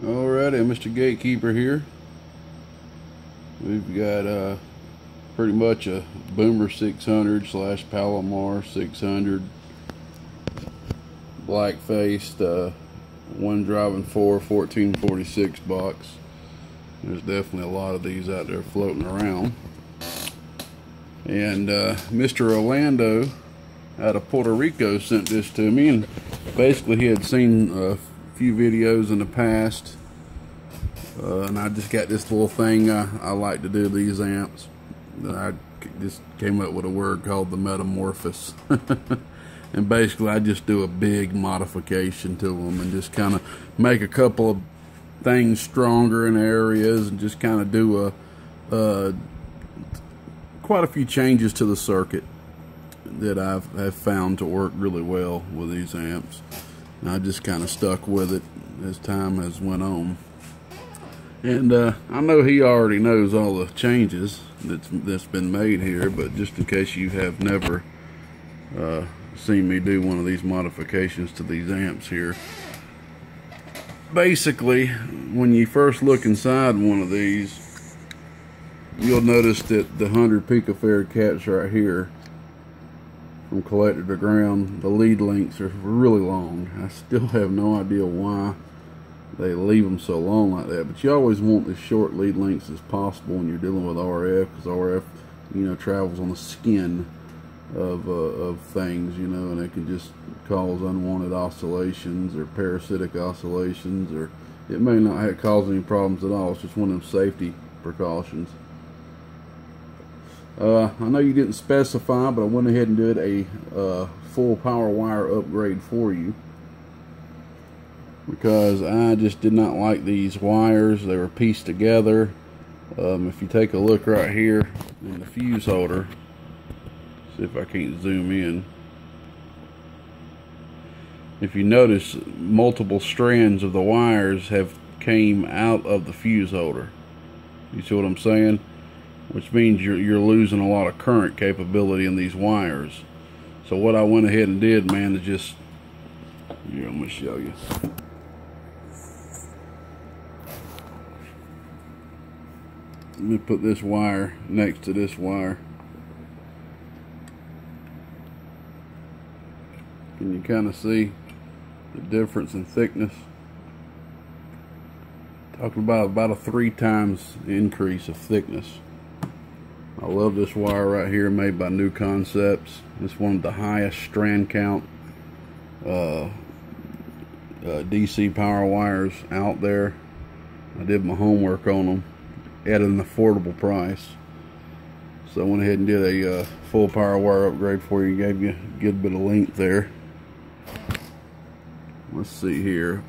Alrighty, Mr. Gatekeeper here. We've got pretty much a Boomer 600 / Palomar 600 black-faced one driving 1446 box. There's definitely a lot of these out there floating around. And Mr. Orlando out of Puerto Rico sent this to me, and basically he had seen a few videos in the past, and I just got this little thing I like to do these amps. I just came up with a word called the Metamorphosis. And basically I just do a big modification to them and just kind of make a couple of things stronger in areas, and just kind of do quite a few changes to the circuit that I've found to work really well with these amps. And I just kind of stuck with it as time has went on. And I know he already knows all the changes that's been made here, but just in case you have never seen me do one of these modifications to these amps here. Basically, when you first look inside one of these, you'll notice that the 100 picofarad caps right here, from collector to ground, the lead lengths are really long. I still have no idea why they leave them so long like that, but you always want as short lead lengths as possible when you're dealing with RF, because RF, you know, travels on the skin of things, you know, and it can just cause unwanted oscillations or parasitic oscillations, or it may not cause any problems at all. It's just one of them safety precautions. I know you didn't specify, but I went ahead and did a full power wire upgrade for you, because I just did not like these wires. They were pieced together. If you take a look right here in the fuse holder, see if I can't zoom in. If you notice, multiple strands of the wires have came out of the fuse holder. You see what I'm saying? Which means you're losing a lot of current capability in these wires. So what I went ahead and did, man, is just, here, I'm going to show you. Let me put this wire next to this wire. Can you kind of see the difference in thickness? Talking about a 3 times increase of thickness. I love this wire right here, made by New Concepts. It's one of the highest strand count DC power wires out there. I did my homework on them at an affordable price, so I went ahead and did a full power wire upgrade for you. Gave you a good bit of length there. Let's see here.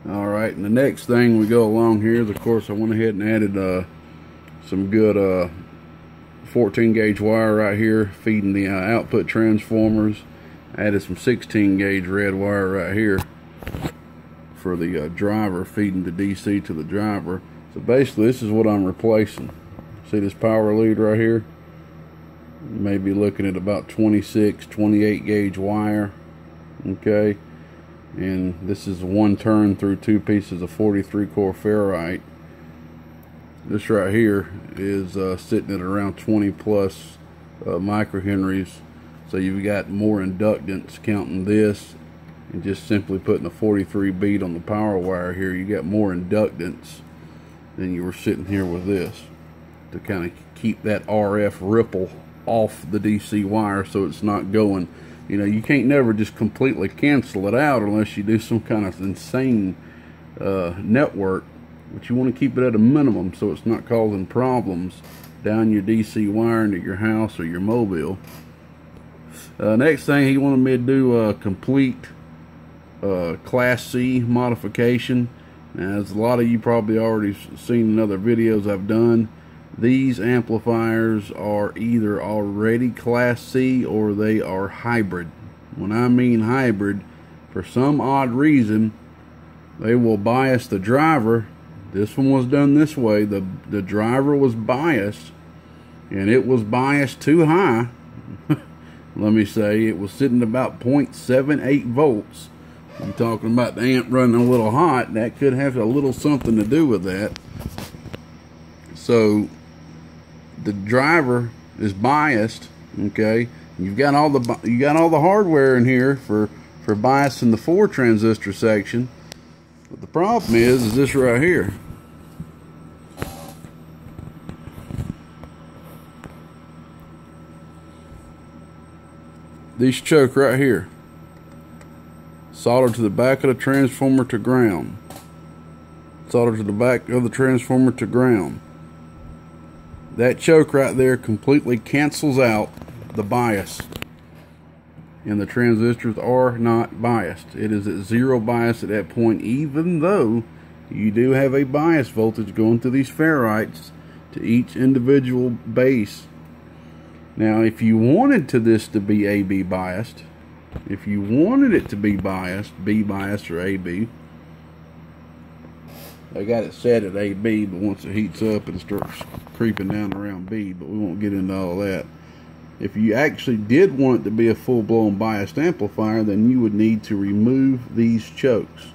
Alright, and the next thing we go along here is, of course, I went ahead and added some good 14 gauge wire right here feeding the output transformers. I added some 16 gauge red wire right here for the driver, feeding the DC to the driver. So basically this is what I'm replacing. See this power lead right here? You may be looking at about 26, 28 gauge wire. Okay. And this is one turn through 2 pieces of 43 core ferrite. This right here is sitting at around 20 plus microhenries. So you've got more inductance counting this, and just simply putting a 43 bead on the power wire here, you got more inductance than you were sitting here with this, to kind of keep that RF ripple off the DC wire so it's not going. You know, you can't never just completely cancel it out unless you do some kind of insane network, but you want to keep it at a minimum so it's not causing problems down your DC wiring to your house or your mobile. Next thing, he wanted me to do a complete Class C modification. Now, as a lot of you probably already seen in other videos I've done, these amplifiers are either already Class C or they are hybrid. When I mean hybrid, for some odd reason, they will bias the driver. This one was done this way. The driver was biased, and it was biased too high. Let me say, it was sitting about 0.78 volts You're talking about the amp running a little hot. That could have a little something to do with that. So the driver is biased. Okay, you've got all the hardware in here for biasing the 4 transistor section. But the problem is this right here. These choke right here. Soldered to the back of the transformer to ground. Soldered to the back of the transformer to ground. That choke right there completely cancels out the bias. And the transistors are not biased. It is at 0 bias at that point, even though you do have a bias voltage going through these ferrites to each individual base. Now, if you wanted this to be AB biased, if you wanted it to be biased, B biased or AB, I got it set at AB, but once it heats up and starts creeping down around B, but we won't get into all that. If you actually did want it to be a full-blown biased amplifier, then you would need to remove these chokes.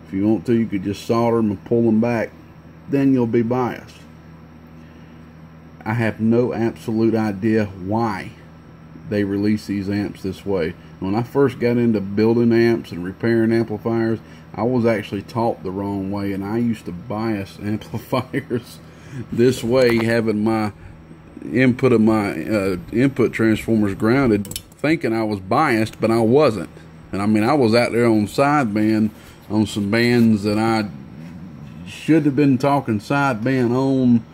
If you want to, you could just solder them and pull them back. Then you'll be biased. I have no absolute idea why they release these amps this way. When I first got into building amps and repairing amplifiers, I was actually taught the wrong way, and I used to bias amplifiers this way, having my input of my input transformers grounded, thinking I was biased, but I wasn't. And I mean, I was out there on sideband on some bands that I should have been talking sideband on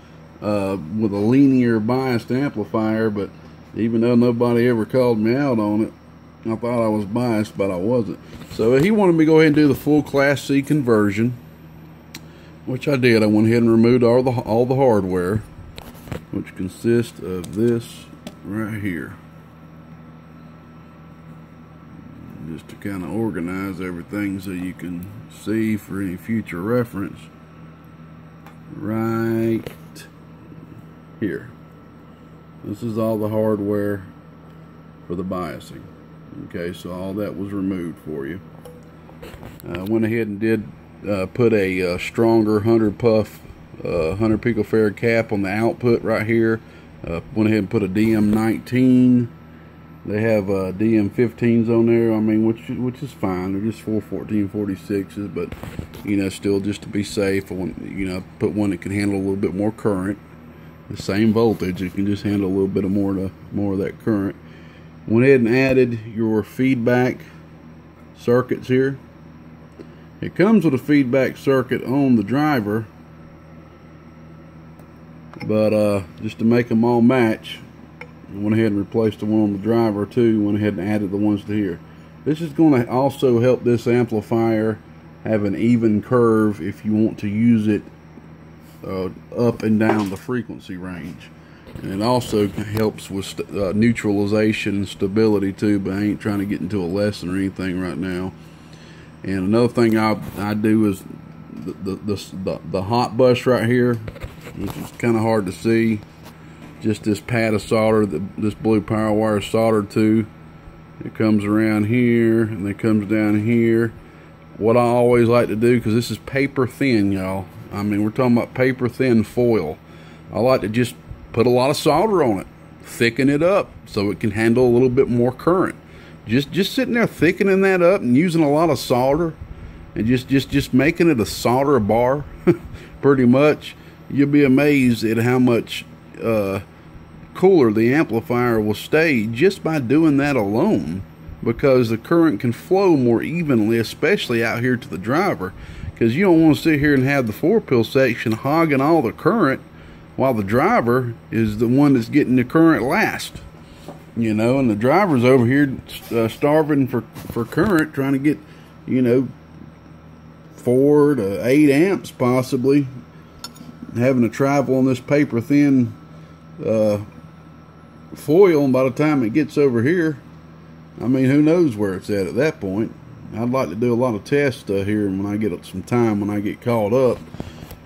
with a linear biased amplifier, but even though nobody ever called me out on it, I thought I was biased, but I wasn't. So he wanted me to go ahead and do the full Class C conversion, which I did. I went ahead and removed all the hardware, which consists of this right here. Just to kind of organize everything so you can see for any future reference. Right here. This is all the hardware for the biasing. Okay, so all that was removed for you. I went ahead and did put a stronger 100 puff 100 picofarad cap on the output right here. Went ahead and put a DM19. They have DM15s on there. I mean, which is fine. They're just 41446s, but you know, still just to be safe, I want, you know, put one that can handle a little bit more current. The same voltage, it can just handle a little bit more of that current. Went ahead and added your feedback circuits here. It comes with a feedback circuit on the driver, but just to make them all match, I went ahead and replaced the one on the driver too. Went ahead and added the ones to here. This is going to also help this amplifier have an even curve if you want to use it up and down the frequency range. And it also helps with neutralization and stability too, but I ain't trying to get into a lesson or anything right now. And another thing I do is the hot bus right here, which is kind of hard to see. Just this pad of solder that this blue power wire is soldered to. It comes around here and it comes down here. What I always like to do, because this is paper thin, y'all. I mean, we're talking about paper thin foil. I like to just put a lot of solder on it, thicken it up so it can handle a little bit more current. Just sitting there thickening that up and using a lot of solder and just making it a solder bar, pretty much. You'll be amazed at how much cooler the amplifier will stay just by doing that alone, because the current can flow more evenly, especially out here to the driver, because you don't want to sit here and have the 4-pill section hogging all the current while the driver is the one that's getting the current last, you know, and the driver's over here starving for current, trying to get, you know, 4 to 8 amps possibly, having to travel on this paper thin foil, and by the time it gets over here, I mean, who knows where it's at that point. I'd like to do a lot of tests here when I get some time, when I get caught up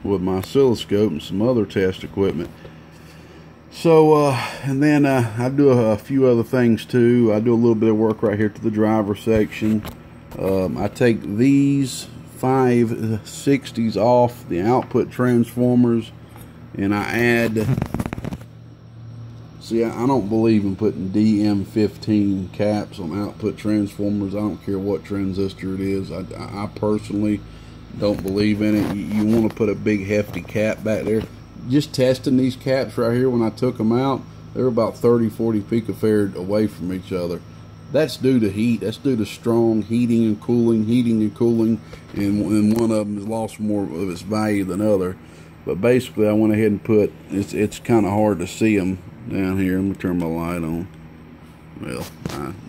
with my oscilloscope and some other test equipment. So and then I do a few other things too. I do a little bit of work right here to the driver section. I take these 560s off the output transformers, and I add, see, I don't believe in putting DM15 caps on output transformers. I don't care what transistor it is. I personally don't believe in it. You want to put a big hefty cap back there. Just testing these caps right here, when I took them out, they're about 30-40 picofarad away from each other. That's due to heat. That's due to strong heating and cooling, and one of them has lost more of its value than other. But basically, I went ahead and put, it's kind of hard to see them down here. I'm going to turn my light on. Well,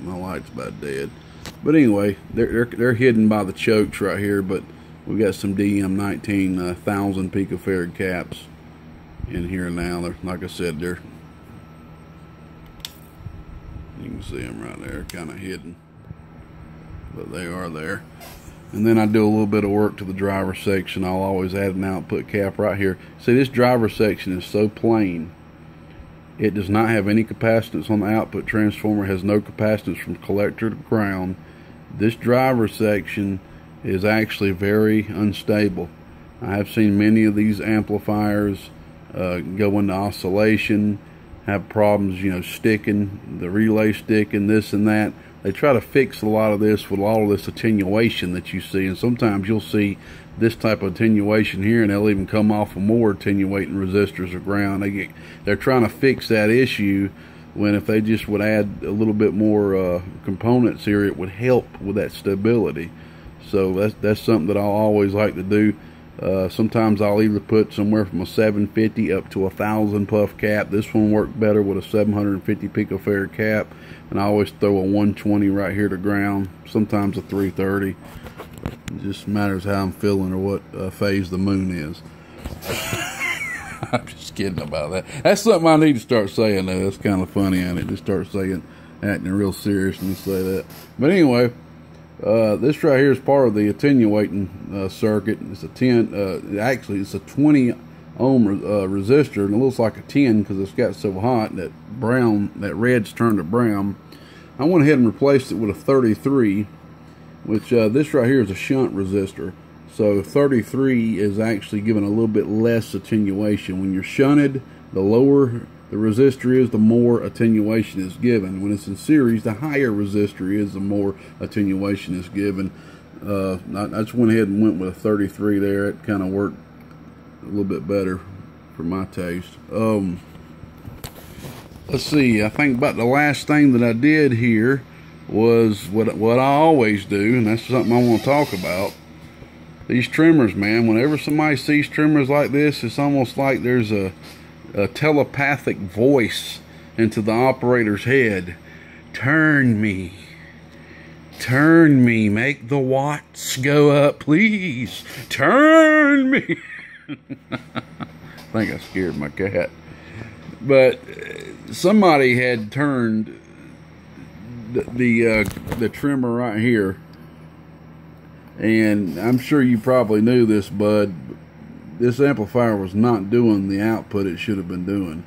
my light's about dead. But anyway, they're hidden by the chokes right here, but we got some DM19 1000 picofarad caps in here now. They're, like I said, you can see them right there, kind of hidden, but they are there. And then I do a little bit of work to the driver section. I'll always add an output cap right here. See, this driver section is so plain. It does not have any capacitance on the output transformer. It has no capacitance from collector to ground. This driver section is actually very unstable. I have seen many of these amplifiers go into oscillation, have problems, you know, sticking, the relay sticking, this and that. They try to fix a lot of this with all of this attenuation that you see, and sometimes you'll see this type of attenuation here, and they'll even come off of more attenuating resistors or ground. They're trying to fix that issue, when if they just would add a little bit more components here, it would help with that stability. So that's something that I'll always like to do. Sometimes I'll either put somewhere from a 750 up to 1000 puff cap. This one worked better with a 750 picofarad cap, and I always throw a 120 right here to ground, sometimes a 330. It just matters how I'm feeling or what phase the moon is. I'm just kidding about that. That's something I need to start saying though. That's kind of funny, and it just start acting real serious when you say that. But anyway, this right here is part of the attenuating circuit. It's a 10, actually it's a 20 ohm resistor, and it looks like a 10 because it's got so hot that red's turned to brown. I went ahead and replaced it with a 33, which this right here is a shunt resistor. So 33 is actually giving a little bit less attenuation. When you're shunted, the lower the resistor is, the more attenuation is given. When it's in series, the higher resistor is, the more attenuation is given. I just went ahead and went with a 33 there. It kind of worked a little bit better for my taste. Let's see, I think about the last thing that I did here was what I always do, and that's something I want to talk about. These trimmers, man, whenever somebody sees trimmers like this, it's almost like there's a telepathic voice into the operator's head. Turn me, make the watts go up, please. Turn me. I think I scared my cat. But somebody had turned the trimmer right here, and I'm sure you probably knew this, bud. This amplifier was not doing the output it should have been doing.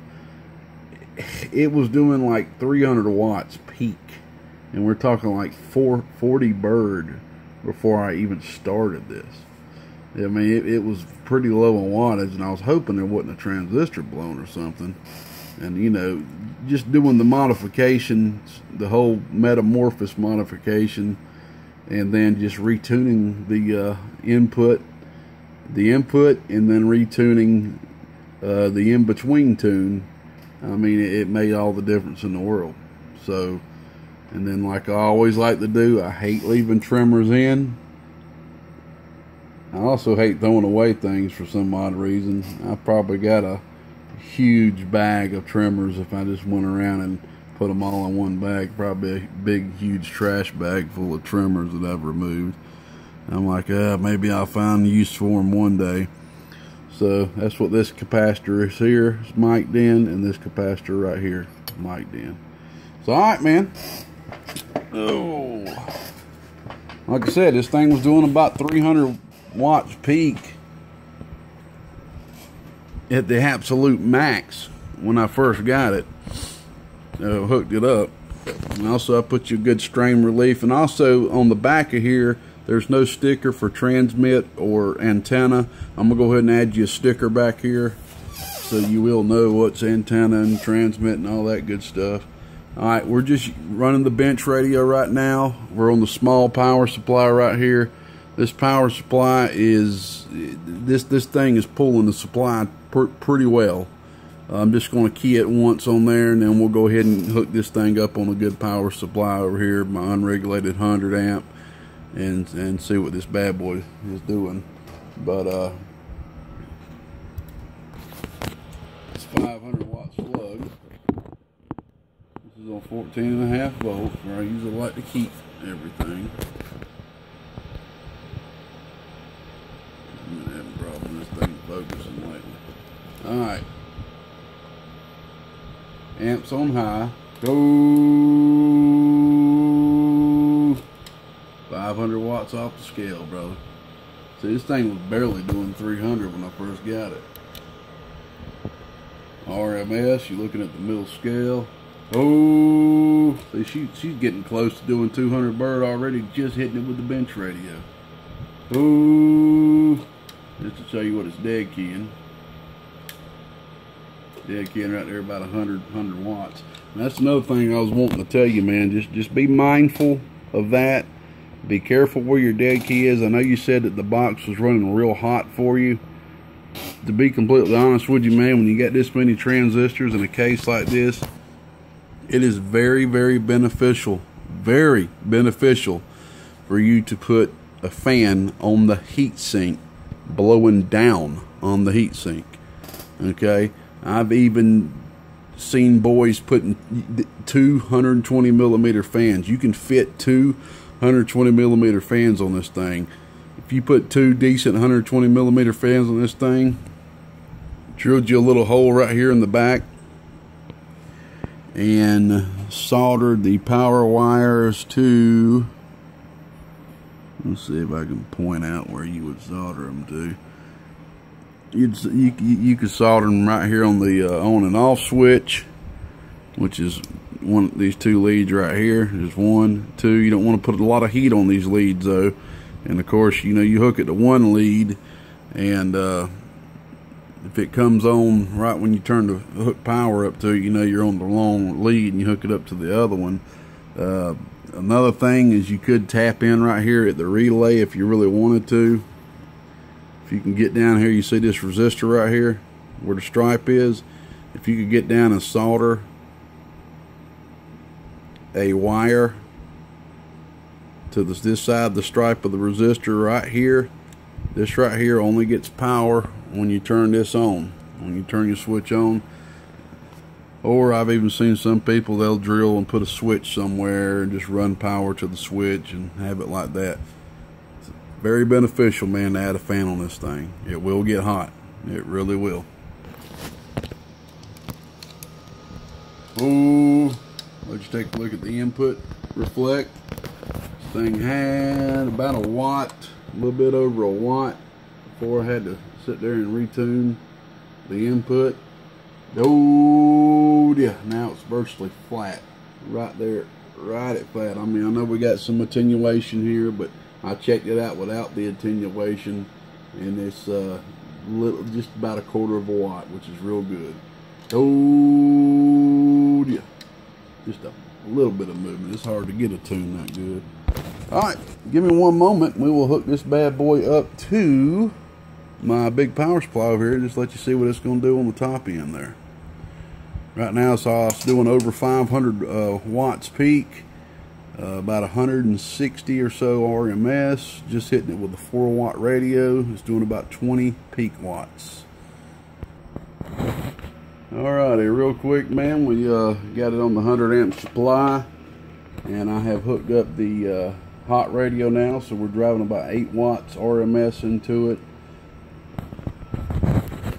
It was doing like 300 watts peak, and we're talking like 440 bird before I even started this. I mean, it was pretty low on wattage, and I was hoping there wasn't a transistor blown or something. And, you know, just doing the modifications, the whole Metamorphosis modification, and then just retuning the input, and then retuning the in-between tune. I mean, it made all the difference in the world. So, and then like I always like to do, I hate leaving trimmers in. I also hate throwing away things for some odd reason. I probably got a huge bag of trimmers if I just went around and put them all in one bag. Probably a big, huge trash bag full of trimmers that I've removed. I'm like, maybe I'll find use for them one day. So that's what this capacitor is here. It's mic'd in, and this capacitor right here is mic'd in. So, all right, man. Oh, like I said, this thing was doing about 300 watts peak at the absolute max when I first got it. Hooked it up. And also I put you a good strain relief, and also on the back of here there's no sticker for transmit or antenna. I'm gonna go ahead and add you a sticker back here so you will know what's antenna and transmit and all that good stuff. Alright, we're just running the bench radio right now. We're on the small power supply right here. This power supply is, this thing is pulling the supply pretty well. I'm just going to key it once on there, and then we'll go ahead and hook this thing up on a good power supply over here, my unregulated 100 amp, and see what this bad boy is doing. But it's 500 watt slug. This is on 14.5 volts, where I usually like to keep everything. I'm having a problem with this thing focusing lately. Alright. Amps on high. Go. 500 watts off the scale, brother. See, this thing was barely doing 300 when I first got it. RMS, you're looking at the middle scale. Oh, see, she's getting close to doing 200 bird already, just hitting it with the bench radio. Oh, just to show you what it's dead keying. Dead keying right there about 100 watts. And that's another thing I was wanting to tell you, man. Just be mindful of that. Be careful where your dead key is. I know you said that the box was running real hot for you. To be completely honest with you, man, when you got this many transistors in a case like this, it is very, very beneficial for you to put a fan on the heat sink, blowing down on the heat sink. Okay, I've even seen boys putting 220 millimeter fans. You can fit 220 millimeter fans on this thing. If you put two decent 120 millimeter fans on this thing, drilled you a little hole right here in the back, and soldered the power wires to, let's see if I can point out where you would solder them to. You could solder them right here on the on and off switch, which is one of these two leads right here. There's 1, 2. You don't want to put a lot of heat on these leads though, and of course, you know, you hook it to one lead, and if it comes on right when you turn the hook power up to it, you know you're on the long lead, and you hook it up to the other one. Another thing is you could tap in right here at the relay if you really wanted to. If you can get down here, you see this resistor right here where the stripe is. If you could get down and solder a wire to this side of the stripe of the resistor right here, this right here only gets power when you turn this on, when you turn your switch on. Or I've even seen some people, they'll drill and put a switch somewhere and just run power to the switch and have it like that. It's very beneficial, man, to add a fan on this thing. It will get hot. It really will. Oh, let's take a look at the input reflect. This thing had about a watt, a little bit over a watt, before I had to sit there and retune the input. Oh yeah, now it's virtually flat right there, right at flat. I mean, I know we got some attenuation here, but I checked it out without the attenuation, and it's just about 1/4 of a watt, which is real good. Oh yeah, just a little bit of movement. It's hard to get a tune that good. All right, give me one moment. We will hook this bad boy up to my big power supply over here. Just let you see what it's going to do on the top end there. Right now it's doing over 500 watts peak, about 160 or so RMS. Just hitting it with a 4-watt radio. It's doing about 20 peak watts. Alrighty, real quick, man, we got it on the 100 amp supply, and I have hooked up the hot radio now, so we're driving about 8 watts RMS into it.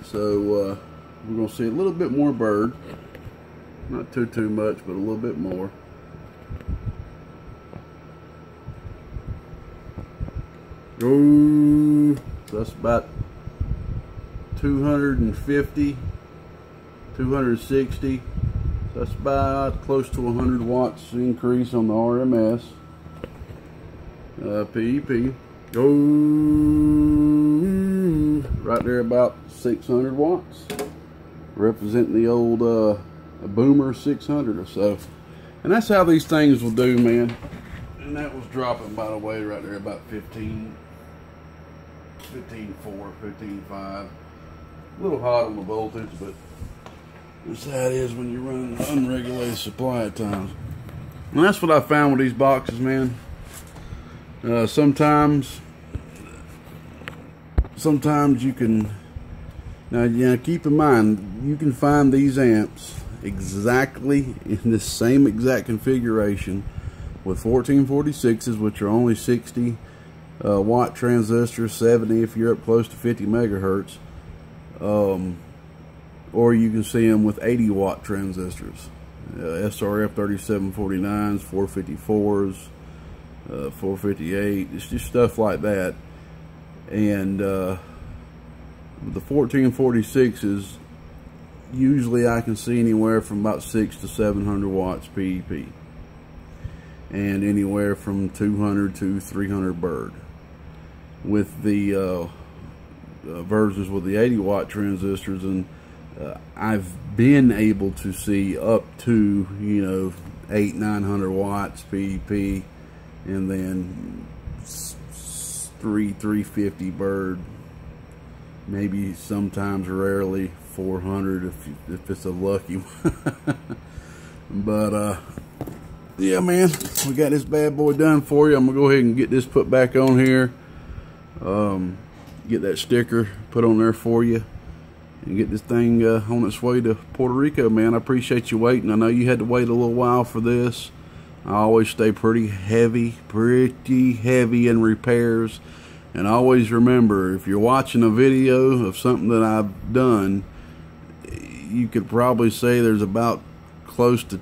So we're going to see a little bit more bird. Not too much, but a little bit more. Oh, so that's about 250, 260. That's about close to 100 watts increase on the RMS. PEP. Oh, right there about 600 watts. Representing the old Boomer 600 or so. And that's how these things will do, man. And that was dropping, by the way, right there about 15.4, 15.5. A little hot on the voltage, but that's how it is when you're running an unregulated supply at times. And that's what I found with these boxes, man. Sometimes you can, now keep in mind, you can find these amps exactly in the same exact configuration with 1446s, which are only 60 watt transistors, 70 if you're up close to 50 megahertz, or you can see them with 80 watt transistors, SRF 3749s, 454s, 458, it's just stuff like that. And the 1446s, usually I can see anywhere from about 600 to 700 watts PEP, and anywhere from 200 to 300 bird. With the versions with the 80 watt transistors, and I've been able to see up to 800-900 watts PEP, and then 350 bird, maybe sometimes rarely 400 if it's a lucky one. But yeah, man, we got this bad boy done for you. I'm gonna go ahead and get this put back on here, get that sticker put on there for you, and get this thing on its way to Puerto Rico, man. I appreciate you waiting. I know you had to wait a little while for this. I always stay pretty heavy in repairs. And always remember, if you're watching a video of something that I've done, you could probably say there's about close to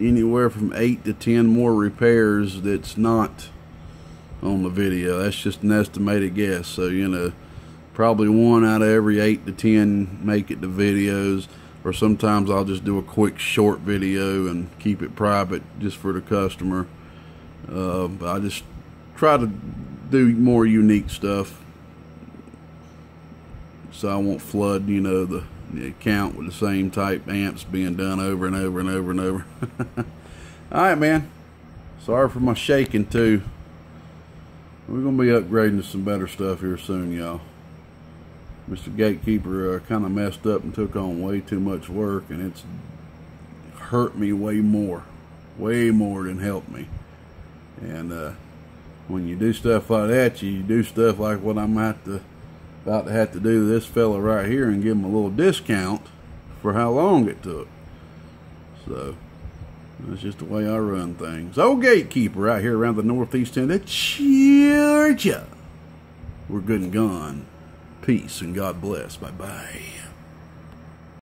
anywhere from 8 to 10 more repairs that's not on the video. That's just an estimated guess. So, probably 1 out of every 8 to 10 make it to videos. Or sometimes I'll just do a quick short video and keep it private just for the customer. I just try to do more unique stuff, so I won't flood the account with the same type amps being done over and over and over and over. Alright, man, sorry for my shaking too. We're gonna be upgrading to some better stuff here soon, y'all. Mr. Gatekeeper kind of messed up and took on way too much work, and it's hurt me way more than helped me. And when you do stuff like that, you do stuff like what I'm about to have to do to this fella right here, and give him a little discount for how long it took. So that's just the way I run things. Old Gatekeeper right here around the northeast end of Georgia. We're good and gone. Peace and God bless. Bye-bye.